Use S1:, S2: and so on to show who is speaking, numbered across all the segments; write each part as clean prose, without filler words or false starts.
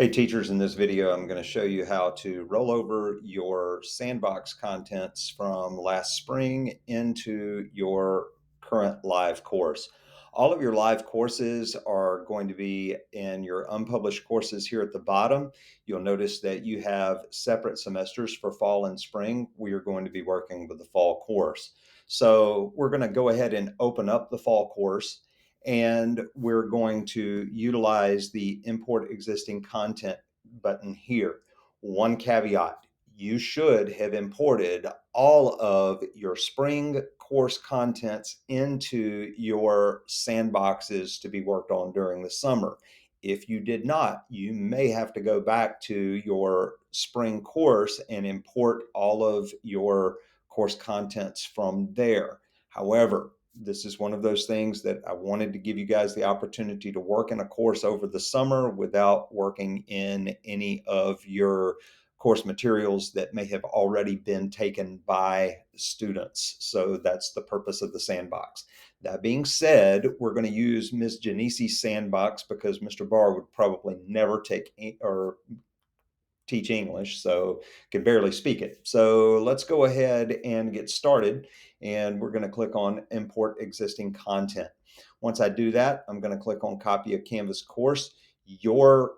S1: Hey teachers, in this video, I'm going to show you how to roll over your Sandbox contents from last spring into your current live course. All of your live courses are going to be in your unpublished courses here at the bottom. You'll notice that you have separate semesters for fall and spring. We are going to be working with the fall course. So we're going to go ahead and open up the fall course, and we're going to utilize the import existing content button here. One caveat: you should have imported all of your spring course contents into your sandboxes to be worked on during the summer. If you did not, you may have to go back to your spring course and import all of your course contents from there. However, this is one of those things that I wanted to give you guys the opportunity to work in a course over the summer without working in any of your course materials that may have already been taken by students. So that's the purpose of the sandbox. That being said, we're going to use Ms. Janice's sandbox because Mr. Barr would probably never take or teach English, so can barely speak it. So let's go ahead and get started. And we're going to click on import existing content. Once I do that, I'm going to click on copy of Canvas course. Your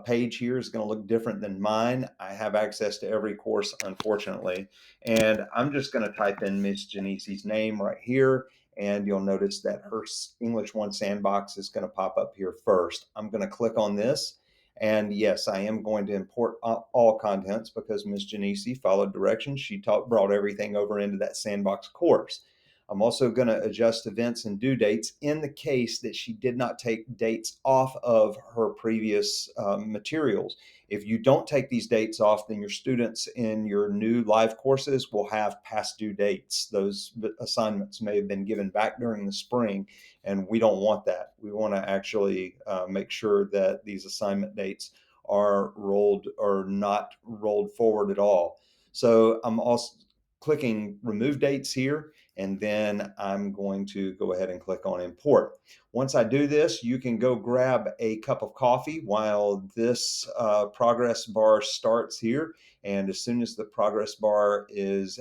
S1: page here is going to look different than mine. I have access to every course, unfortunately. And I'm just going to type in Miss Janice's name right here. And you'll notice that her English 1 sandbox is going to pop up here first. I'm going to click on this. And yes, I am going to import all contents because Ms. Janisi followed directions. She brought everything over into that Sandbox course. I'm also going to adjust events and due dates in the case that she did not take dates off of her previous materials. If you don't take these dates off, then your students in your new live courses will have past due dates. Those assignments may have been given back during the spring, and we don't want that. We want to actually make sure that these assignment dates are rolled or not rolled forward at all. So I'm also clicking remove dates here, and then I'm going to go ahead and click on import. Once I do this, you can go grab a cup of coffee while this progress bar starts here. And as soon as the progress bar is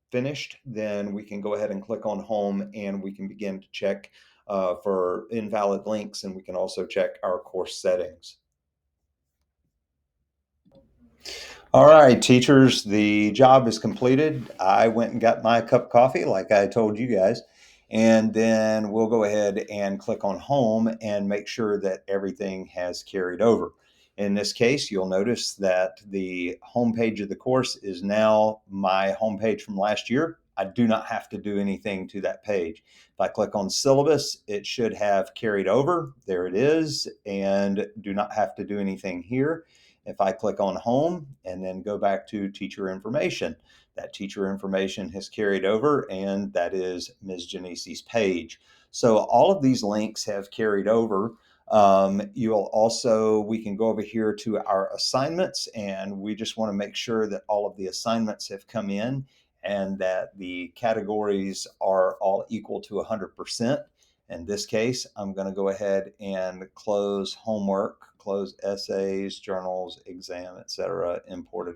S1: finished, then we can go ahead and click on home, and we can begin to check for invalid links, and we can also check our course settings. All right, teachers, the job is completed. I went and got my cup of coffee like I told you guys, and then we'll go ahead and click on home and make sure that everything has carried over. In this case, you'll notice that the home page of the course is now my home page from last year. I do not have to do anything to that page. If I click on syllabus, it should have carried over. There it is, and do not have to do anything here. If I click on home and then go back to teacher information, that teacher information has carried over, and that is Ms. Janisi's page. So all of these links have carried over. We can go over here to our assignments, and we just want to make sure that all of the assignments have come in and that the categories are all equal to 100%. In this case, I'm going to go ahead and close homework, close essays, journals, exam, etc., imported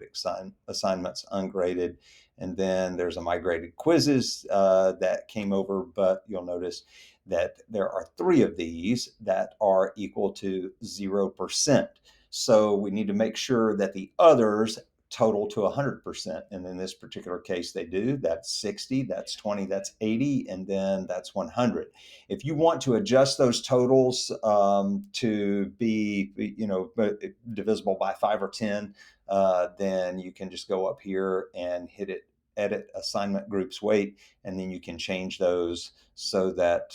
S1: assignments, ungraded. And then there's a migrated quizzes that came over, but you'll notice that there are 3 of these that are equal to 0%. So we need to make sure that the others total to 100%. And in this particular case, they do. That's 60, that's 20, that's 80, and then that's 100. If you want to adjust those totals to be, divisible by 5 or 10, then you can just go up here and hit it, edit assignment groups weight, and then you can change those so that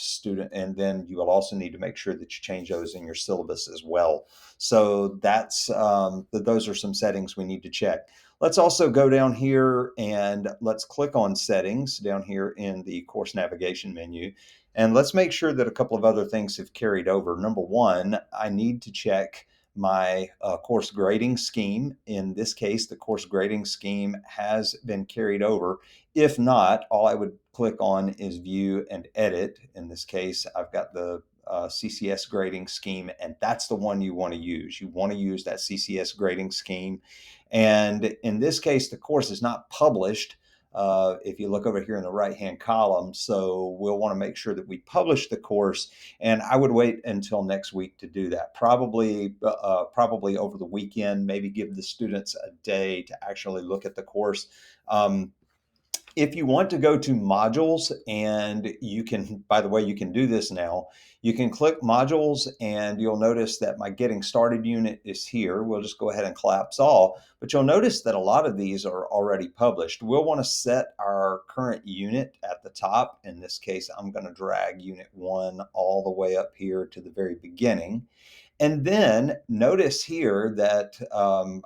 S1: and then you will also need to make sure that you change those in your syllabus as well. So those are some settings we need to check. Let's also go down here and let's click on settings down here in the course navigation menu. And let's make sure that a couple of other things have carried over. Number one, I need to check my course grading scheme. In this case, the course grading scheme has been carried over. If not, all I would click on is view and edit. In this case, I've got the CCS grading scheme, and that's the one you want to use. You want to use that CCS grading scheme. And in this case, the course is not published. If you look over here in the right-hand column, so we'll want to make sure that we publish the course, and I would wait until next week to do that. Probably over the weekend, maybe give the students a day to actually look at the course. If you want to go to modules, and you can, by the way, you can do this now. You can click modules and you'll notice that my getting started unit is here. We'll just go ahead and collapse all, but you'll notice that a lot of these are already published. We'll want to set our current unit at the top. In this case, I'm going to drag unit 1 all the way up here to the very beginning. And then notice here that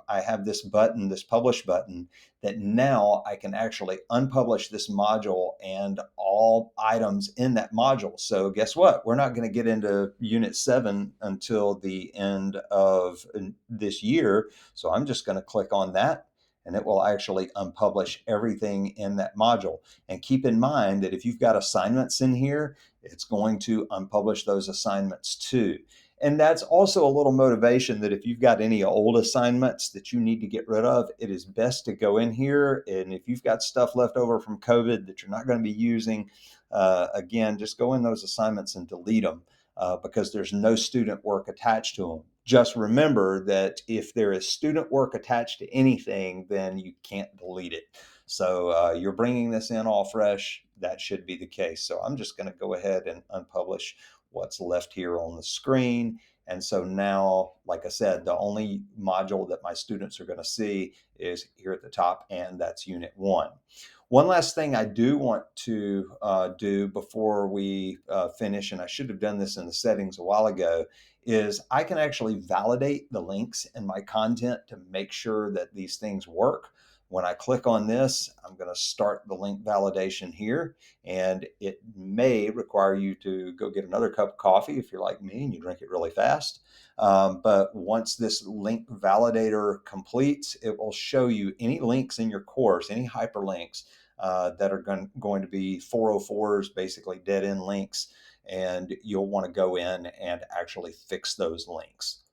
S1: I have this button, this publish button, that now I can actually unpublish this module and all items in that module. So guess what? We're not going to get into Unit 7 until the end of this year. So I'm just going to click on that, and it will actually unpublish everything in that module. And keep in mind that if you've got assignments in here, it's going to unpublish those assignments too. And that's also a little motivation that if you've got any old assignments that you need to get rid of, it is best to go in here. And if you've got stuff left over from COVID that you're not going to be using, again, just go in those assignments and delete them, because there's no student work attached to them. Just remember that if there is student work attached to anything, then you can't delete it. So you're bringing this in all fresh. That should be the case. So I'm just going to go ahead and unpublish what's left here on the screen. And so now, like I said, the only module that my students are going to see is here at the top, and that's Unit 1. One last thing I do want to do before we finish, and I should have done this in the settings a while ago, is I can actually validate the links in my content to make sure that these things work. When I click on this, I'm going to start the link validation here, and it may require you to go get another cup of coffee if you're like me and you drink it really fast. But once this link validator completes, it will show you any links in your course, any hyperlinks that are going to be 404s, basically dead end links, and you'll want to go in and actually fix those links.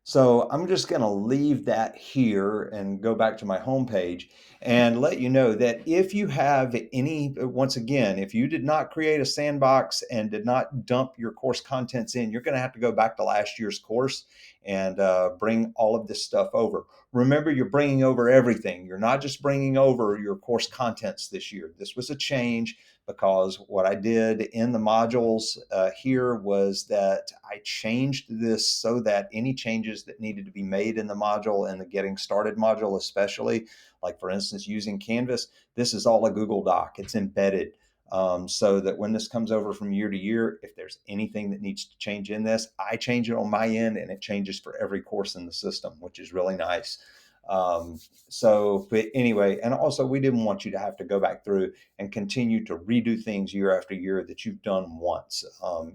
S1: So I'm just going to leave that here and go back to my homepage and let you know that if you have any, once again, if you did not create a sandbox and did not dump your course contents in, you're going to have to go back to last year's course and bring all of this stuff over. Remember, you're bringing over everything. You're not just bringing over your course contents this year. This was a change, because what I did in the modules here was that I changed this so that any changes that needed to be made in the module, and the getting started module especially, like for instance using Canvas, this is all a Google Doc. It's embedded, so that when this comes over from year to year, if there's anything that needs to change in this, I change it on my end, and it changes for every course in the system, which is really nice. But anyway, and also we didn't want you to have to go back through and continue to redo things year after year that you've done once.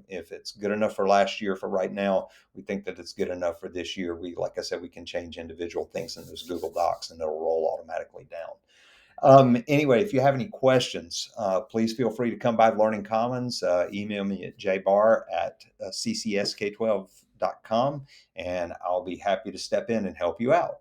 S1: If it's good enough for last year, for right now, we think that it's good enough for this year. Like I said, we can change individual things in those Google Docs, and it'll roll automatically down. Anyway, if you have any questions, please feel free to come by Learning Commons. Email me at jbar@ccsk12.com, and I'll be happy to step in and help you out.